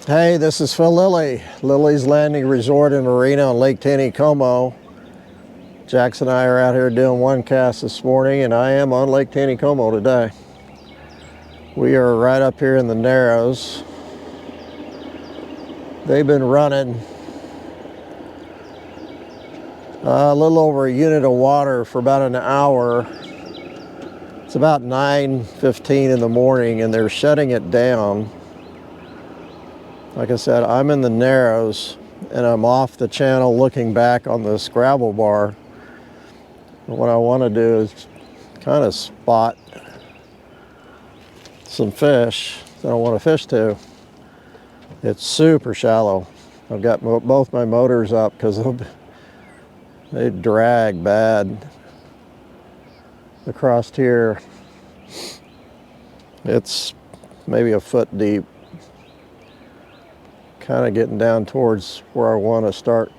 Hey, this is Phil Lilley, Lilley's Landing Resort in Marina on Lake Taneycomo. Jackson and I are out here doing one cast this morning, and I am on Lake Taneycomo today. We are right up here in the Narrows. They've been running a little over a unit of water for about an hour. It's about 9:15 in the morning, and they're shutting it down. Like I said, I'm in the Narrows, and I'm off the channel looking back on this gravel bar. And what I want to do is kind of spot some fish that I want to fish to. It's super shallow. I've got both my motors up because they drag bad across here. It's maybe a foot deep. Kind of getting down towards where I want to start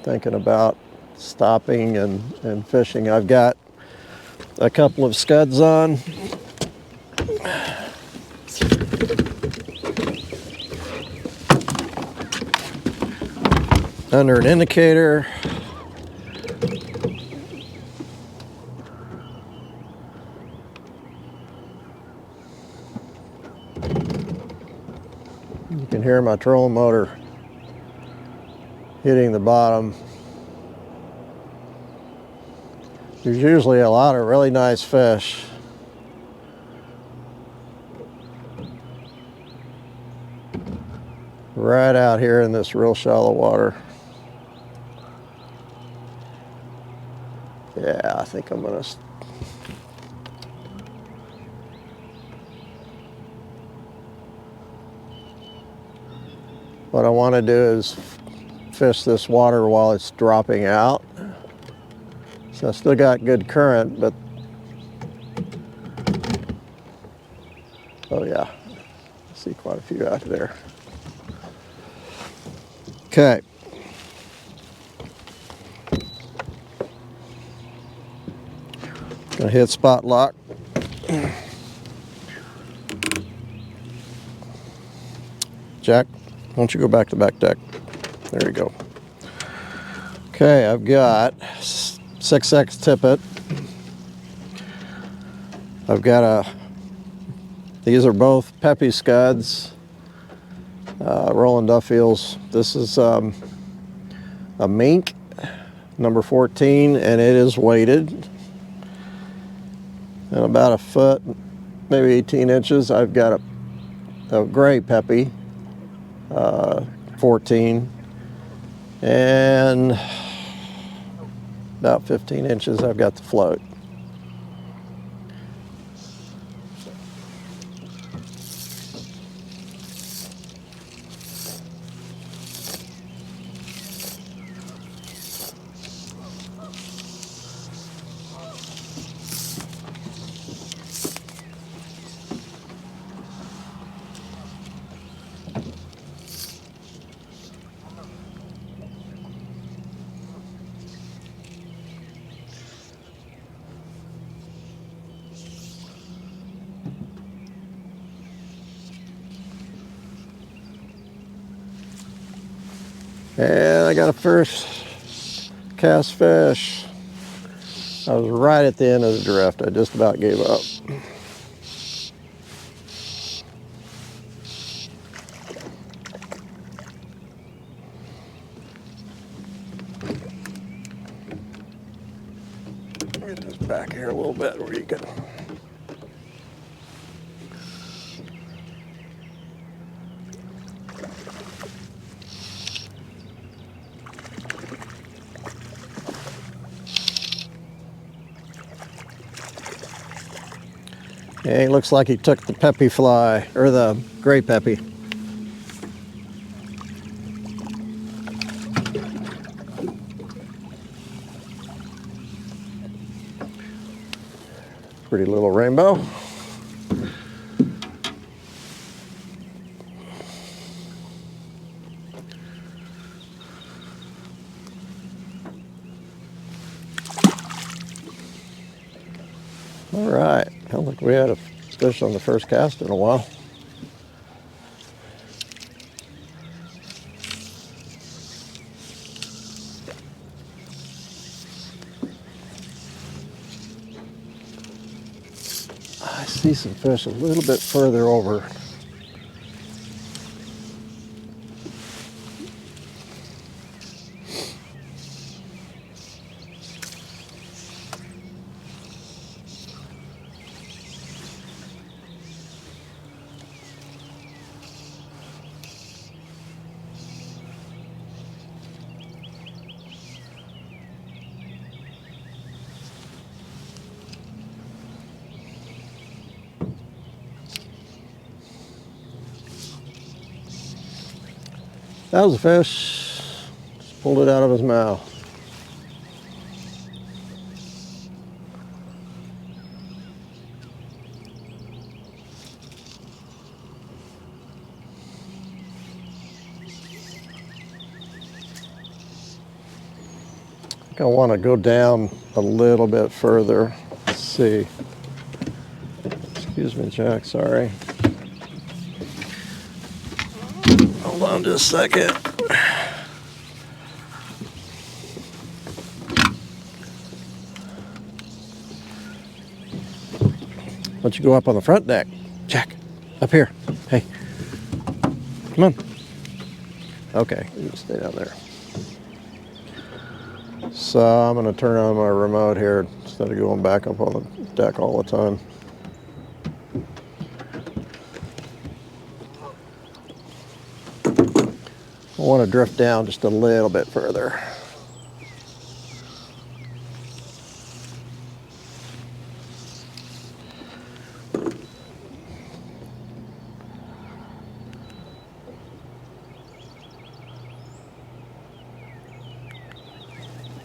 thinking about stopping and fishing. I've got a couple of scuds on. Under an indicator. You can hear my trolling motor hitting the bottom. There's usually a lot of really nice fish. Right out here in this real shallow water. Yeah, I think I'm gonna what I want to do is fish this water while it's dropping out. So I still got good current, but oh yeah, I see quite a few out there. Okay. Gonna hit spot lock. Jack, why don't you go back to back deck? There you go. Okay, I've got 6X tippet. I've got these are both peppy scuds, Roland Duffiel's. This is a mink, number 14, and it is weighted. And about a foot, maybe 18 inches, I've got a gray peppy, 14, and about 15 inches I've got the float. And I got a first cast fish. I was right at the end of the drift. I just about gave up. Get this back here a little bit where you can. Yeah, he looks like he took the peppy fly, or the gray peppy. Pretty little rainbow. All right, I don't think we had a fish on the first cast in a while. see some fish a little bit further over. That was a fish. Just pulled it out of his mouth. I think I want to go down a little bit further. Let's see. Excuse me, Jack, sorry. Hold on just a second. Why don't you go up on the front deck? Jack, up here. Hey, come on. Okay, you just stay down there. So I'm going to turn on my remote here instead of going back up on the deck all the time. I want to drift down just a little bit further.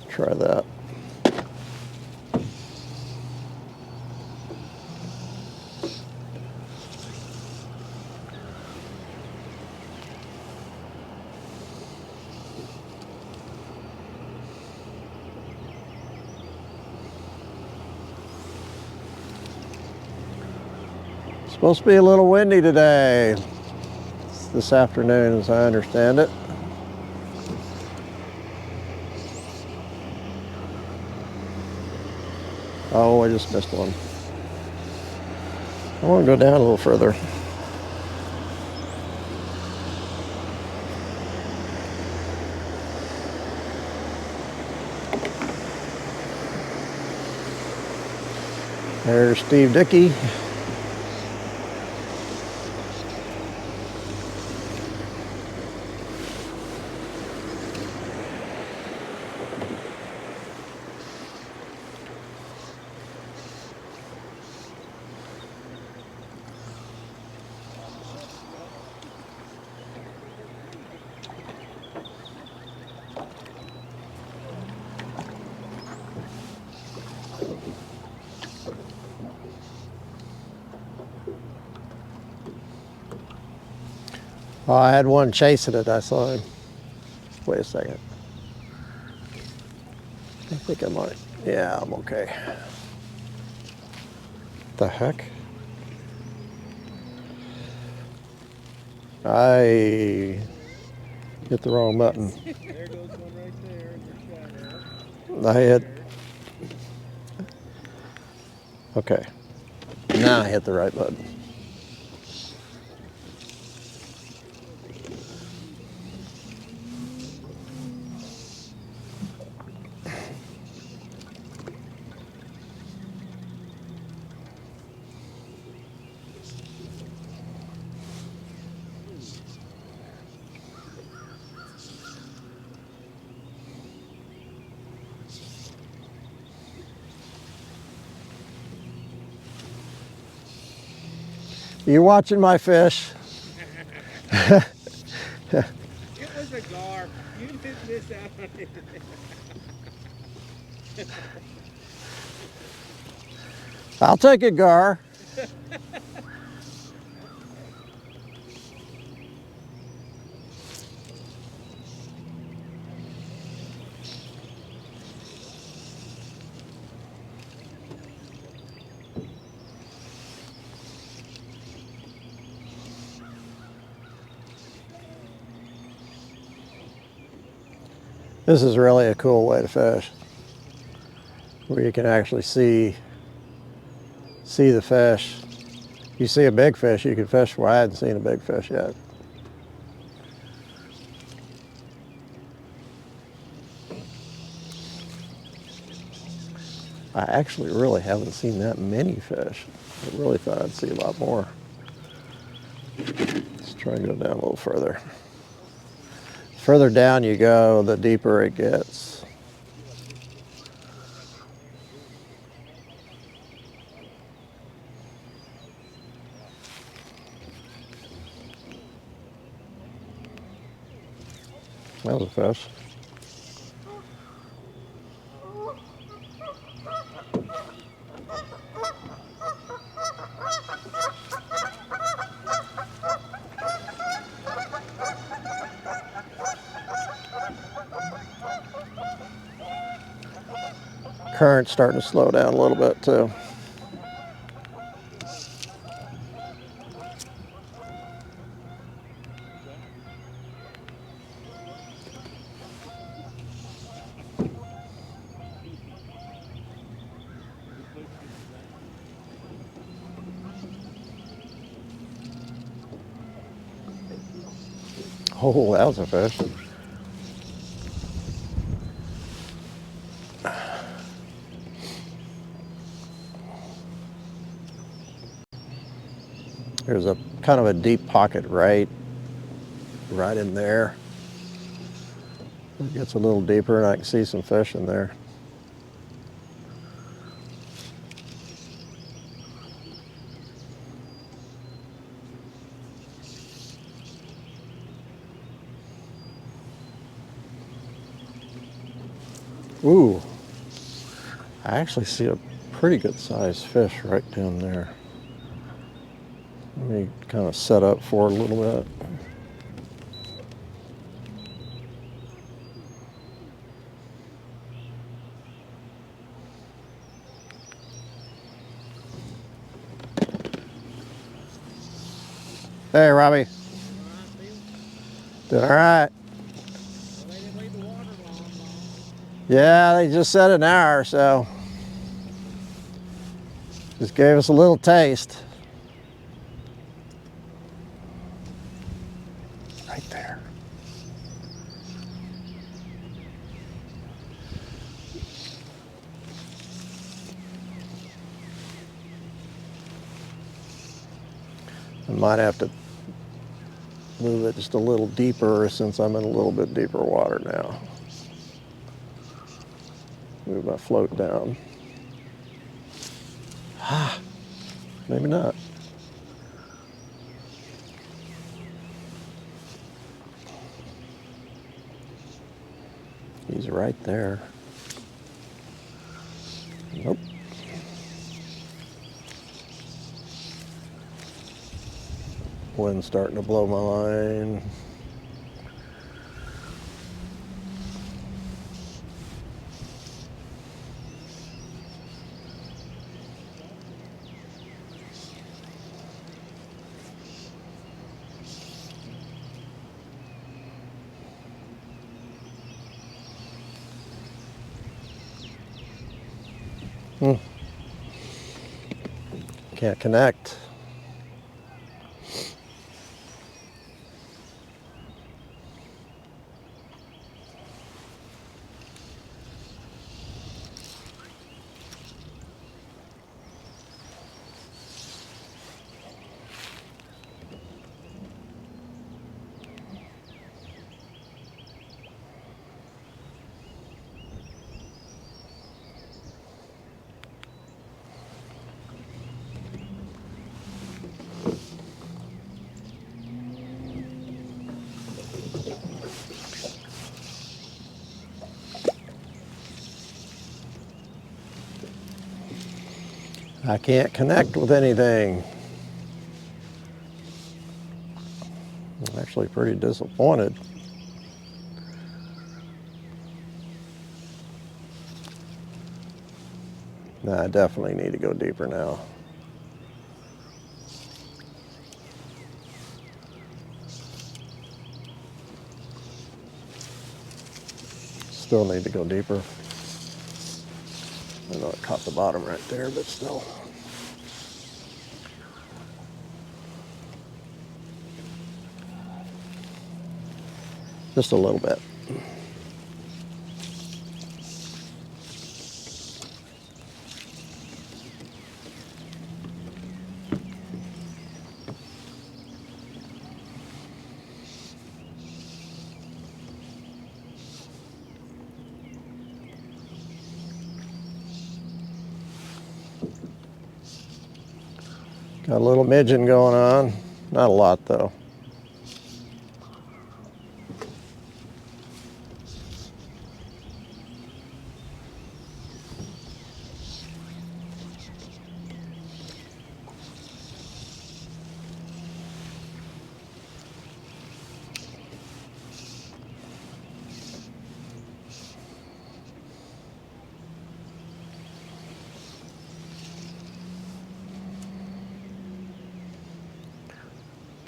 Try that. Supposed to be a little windy today. It's this afternoon, as I understand it. Oh, I just missed one. I want to go down a little further. There's Steve Dickey. Oh, I had one chasing it. I saw him. Wait a second. I think I might. Yeah, I'm okay. The heck? I hit the wrong button. There goes one right there. I hit. Okay. Now I hit the right button. You watching my fish? It was a gar. You didn't miss out on it. I'll take a gar. This is really a cool way to fish, where you can actually see the fish You see a big fish, you can fish where I hadn't seen a big fish yet. I actually really haven't seen that many fish. I really thought I'd see a lot more. Let's try and go down a little further. Further down you go, the deeper it gets. That was a fish. Current's starting to slow down a little bit too. Oh, that was a fish. There's a kind of a deep pocket right in there. It gets a little deeper and I can see some fish in there. Ooh, I actually see a pretty good sized fish right down there. Let me kind of set up for it a little bit. Hey, Robbie. Doing all right. Yeah, they just said an hour, so just gave us a little taste. Right there. I might have to move it just a little deeper since I'm in a little bit deeper water now. Move my float down. Maybe not. He's right there. Nope. Wind's starting to blow my line. Can't connect. I can't connect with anything. I'm actually pretty disappointed. Nah, I definitely need to go deeper now. Still need to go deeper. I know it caught the bottom right there, but still. just a little bit. Got a little midging going on. Not a lot though.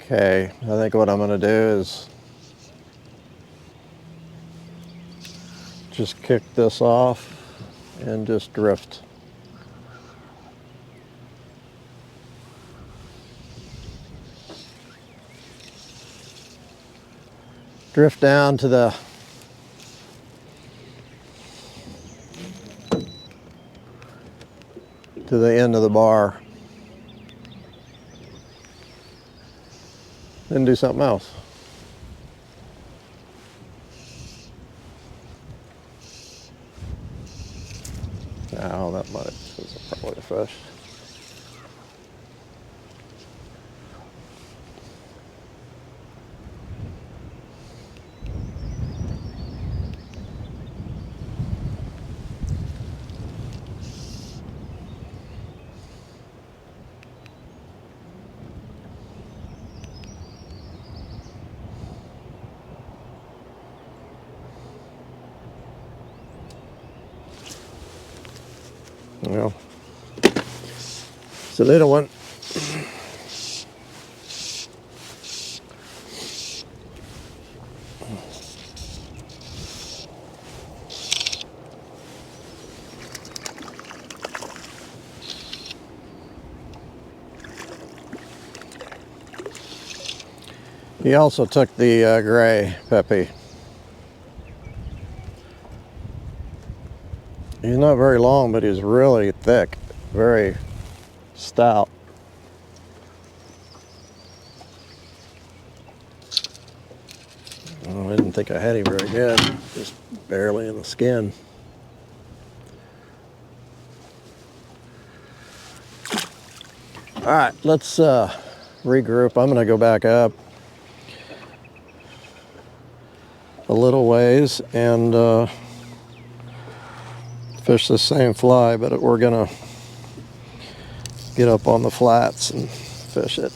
Okay, I think what I'm going to do is just kick this off and just drift. Drift down to the end of the bar. Then do something else. Oh, that was probably a fish. Well, it's a little one. He also took the gray peppy. He's not very long, but he's really thick, very stout. Oh, I didn't think I had him very good, just barely in the skin. All right, let's regroup. I'm gonna go back up a little ways and fish the same fly, but we're gonna get up on the flats and fish it.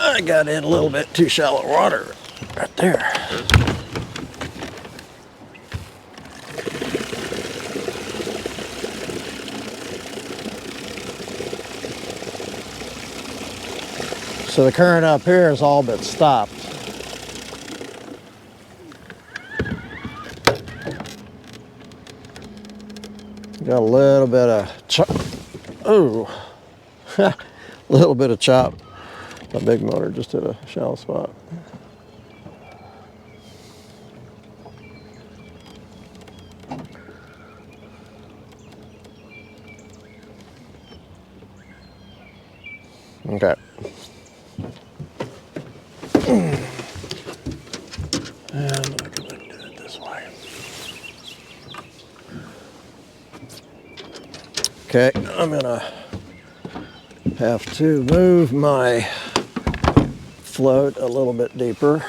I got in a little bit too shallow water right there. So the current up here is all but stopped. Got a little bit of chop. Oh, a little bit of chop. My big motor just hit a shallow spot. Okay. And I'm going to do it this way. Okay, I'm going to have to move my float a little bit deeper.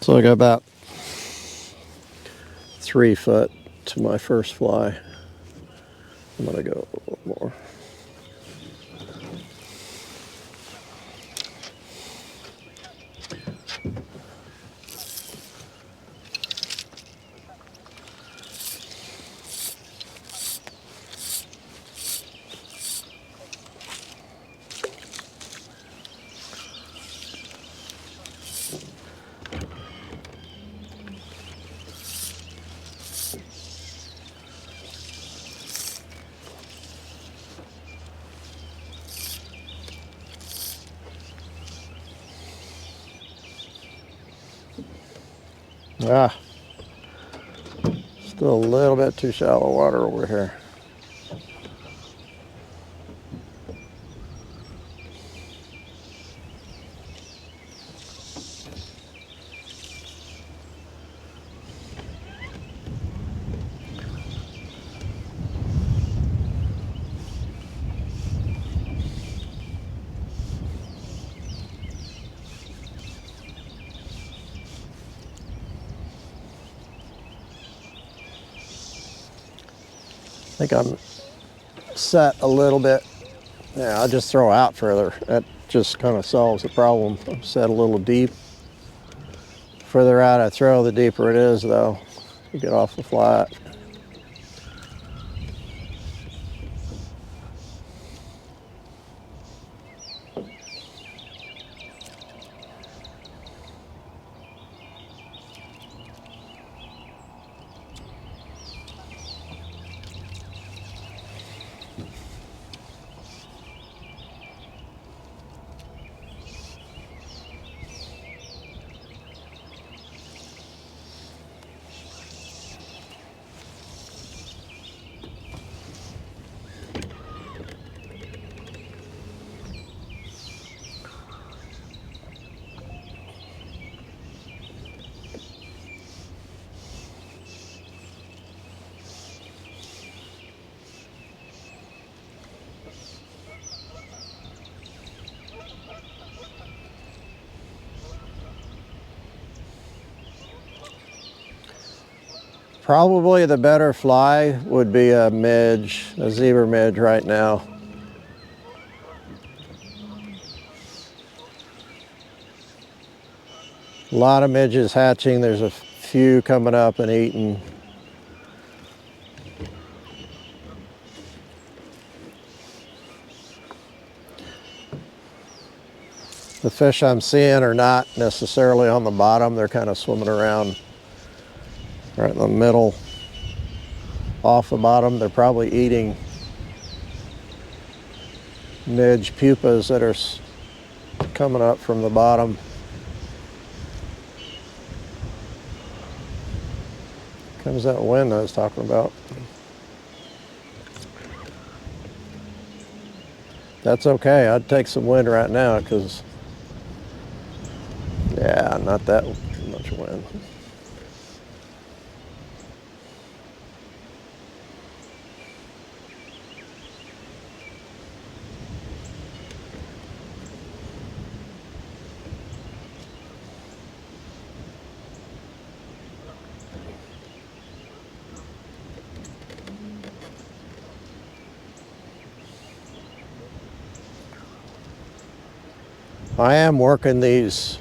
So I got about 3 foot to my first fly. I'm gonna go a little more. Ah, still a little bit too shallow water over here. I think I'm set a little bit. Yeah, I'll just throw out further. That just kind of solves the problem. I'm set a little deep. Further out I throw, the deeper it is, though. You get off the flat. Probably the better fly would be a midge, a zebra midge right now. A lot of midges hatching. There's a few coming up and eating. The fish I'm seeing are not necessarily on the bottom. They're kind of swimming around right in the middle, off the bottom. They're probably eating midge pupas that are coming up from the bottom. Comes that wind I was talking about. That's okay. I'd take some wind right now because, yeah, not that much wind. I am working these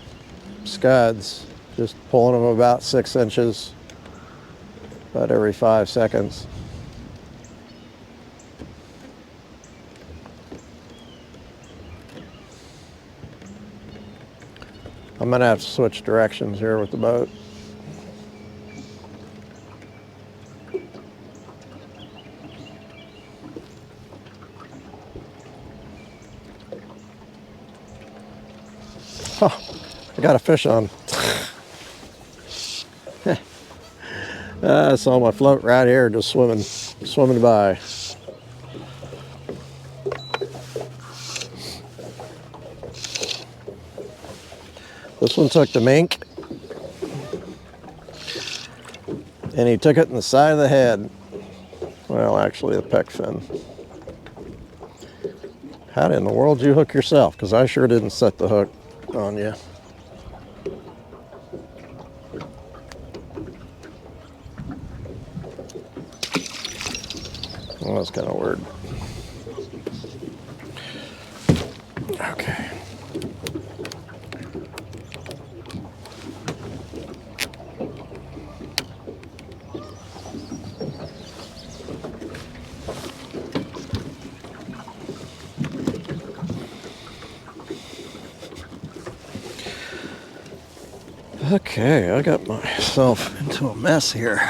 scuds, just pulling them about 6 inches, about every 5 seconds. I'm gonna have to switch directions here with the boat. Oh, I got a fish on. I saw my float right here, just swimming by. This one took the mink, and he took it in the side of the head. Well, actually, the pec fin. How in the world did you hook yourself? Because I sure didn't set the hook on you. Well, that's kind of weird. Okay. Okay, I got myself into a mess here.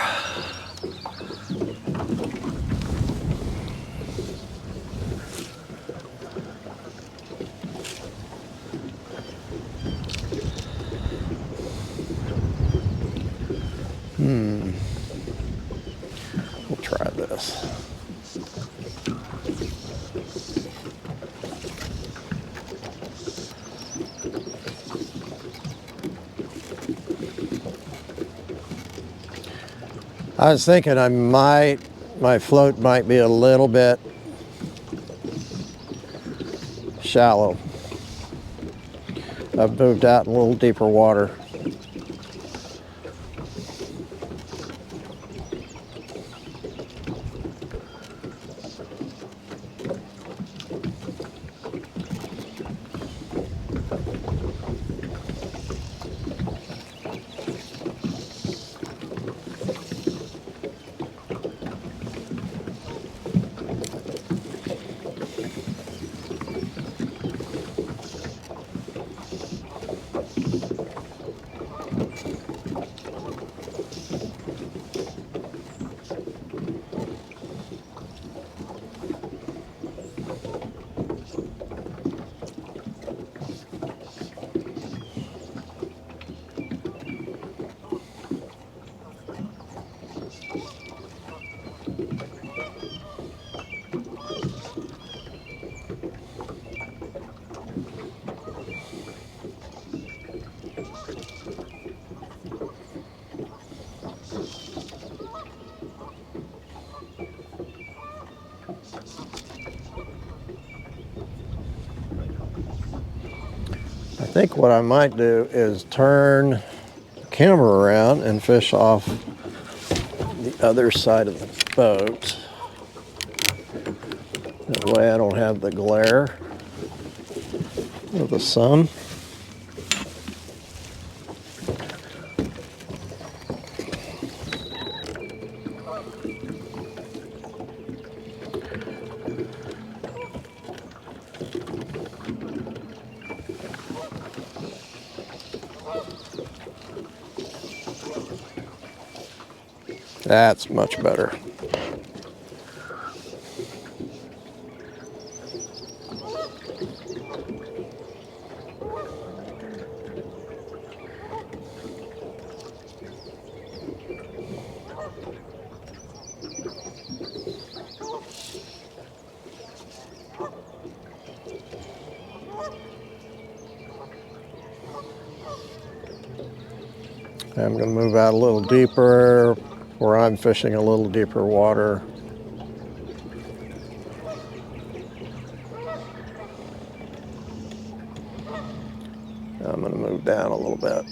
We'll try this. I was thinking my float might be a little bit shallow. I've moved out in a little deeper water. I think what I might do is turn the camera around and fish off the other side of the boat. That way I don't have the glare of the sun. That's much better. I'm going to move out a little deeper where I'm fishing a little deeper water. I'm going to move down a little bit.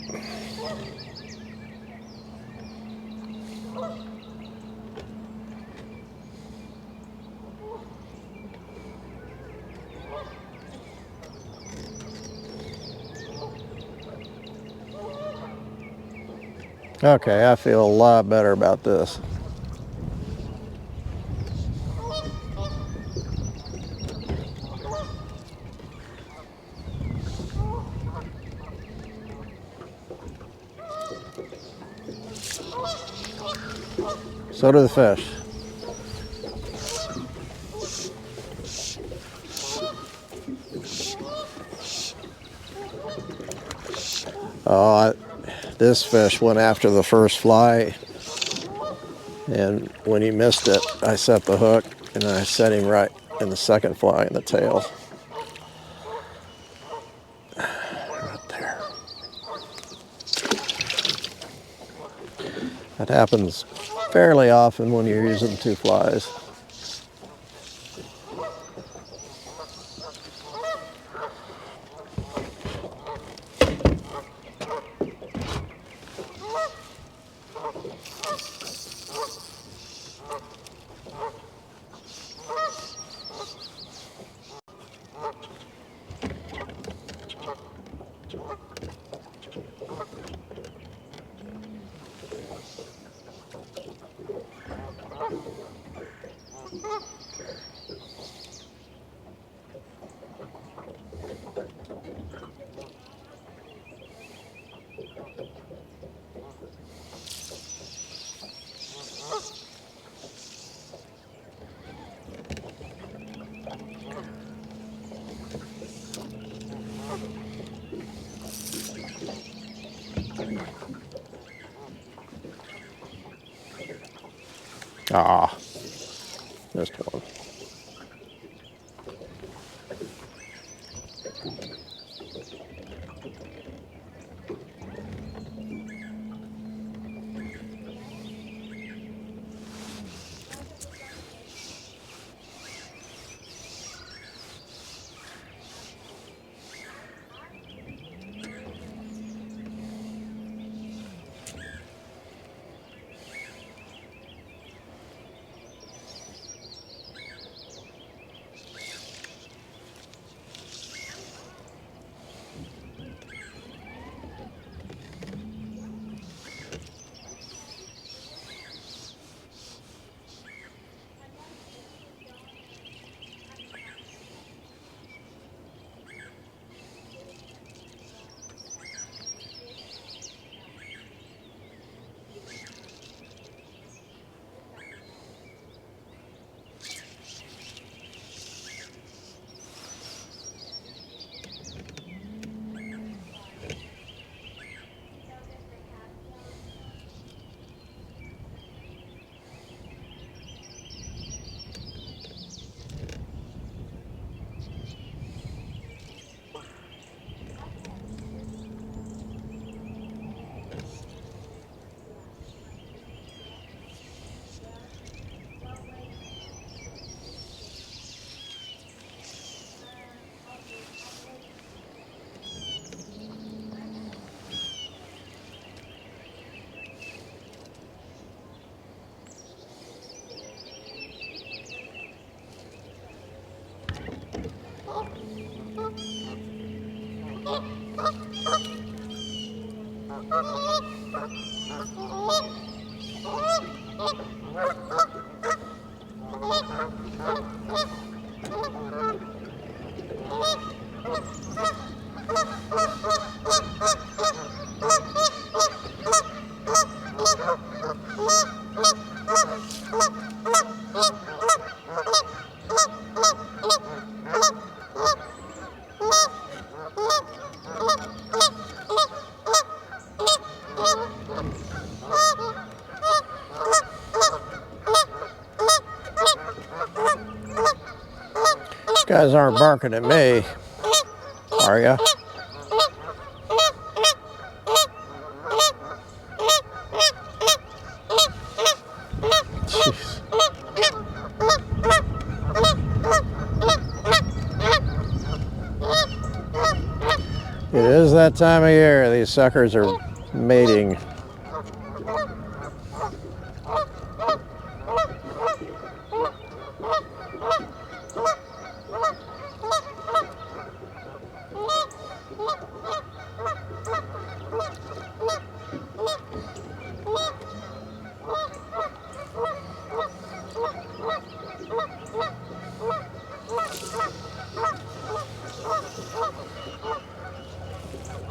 Okay, I feel a lot better about this. So do the fish. This fish went after the first fly, and when he missed it, I set the hook and I set him right in the second fly in the tail. Right there. That happens fairly often when you're using two flies. Ah, missed one. You guys aren't barking at me, are ya? Jeez. It is that time of year. These suckers are mating.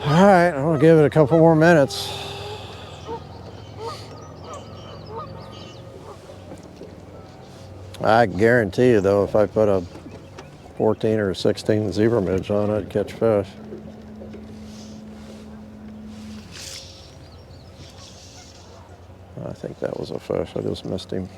All right, I'm gonna give it a couple more minutes. I guarantee you though, if I put a 14 or 16 zebra midge on it, I'd catch fish. I think that was a fish, I just missed him.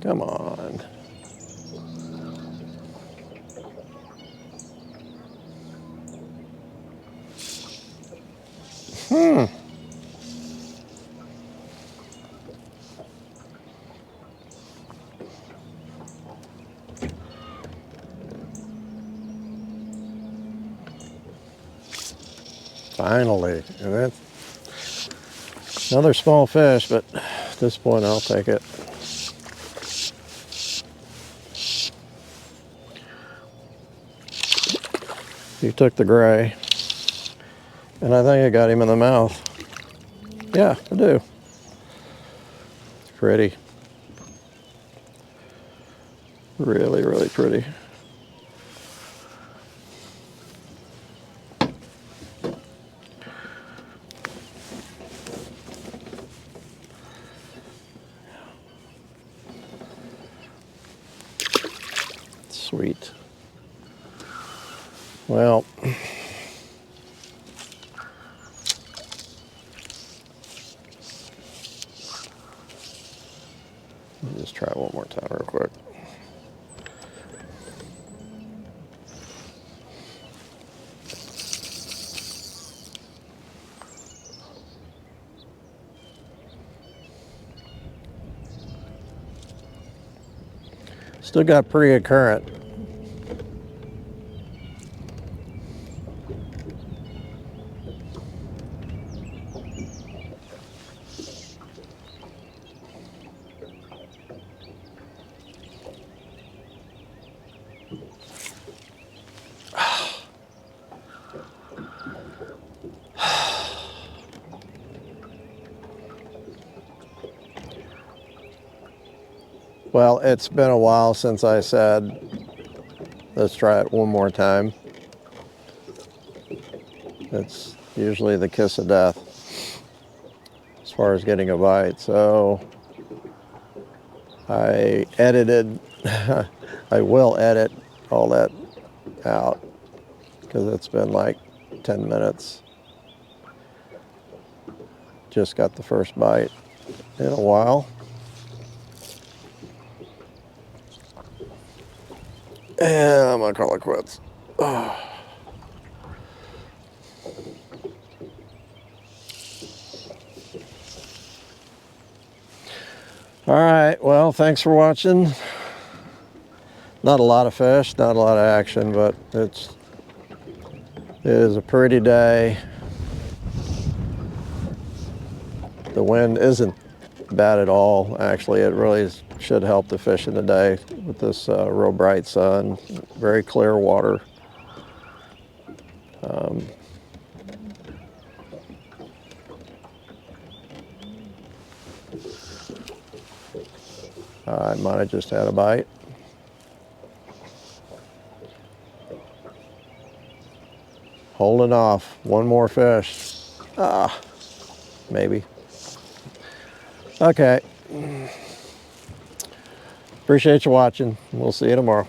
Come on. Finally. And that's another small fish, but at this point I'll take it. He took the gray, and I think I got him in the mouth. Yeah, I do. It's pretty. Really, really pretty. Sweet. Well, let me just try one more time real quick. Still got pretty good current. Well, it's been a while since I said, let's try it one more time. It's usually the kiss of death as far as getting a bite. So I edited, I will edit all that out because it's been like 10 minutes. Just got the first bite in a while. And I'm gonna call it quits. Oh. All right, well, thanks for watching. Not a lot of fish, not a lot of action, but it is a pretty day. The wind isn't bad at all. Actually, it really should help the fishing today with this real bright sun, very clear water. I might have just had a bite. Holding off, one more fish. Maybe. Okay. Appreciate you watching. We'll see you tomorrow.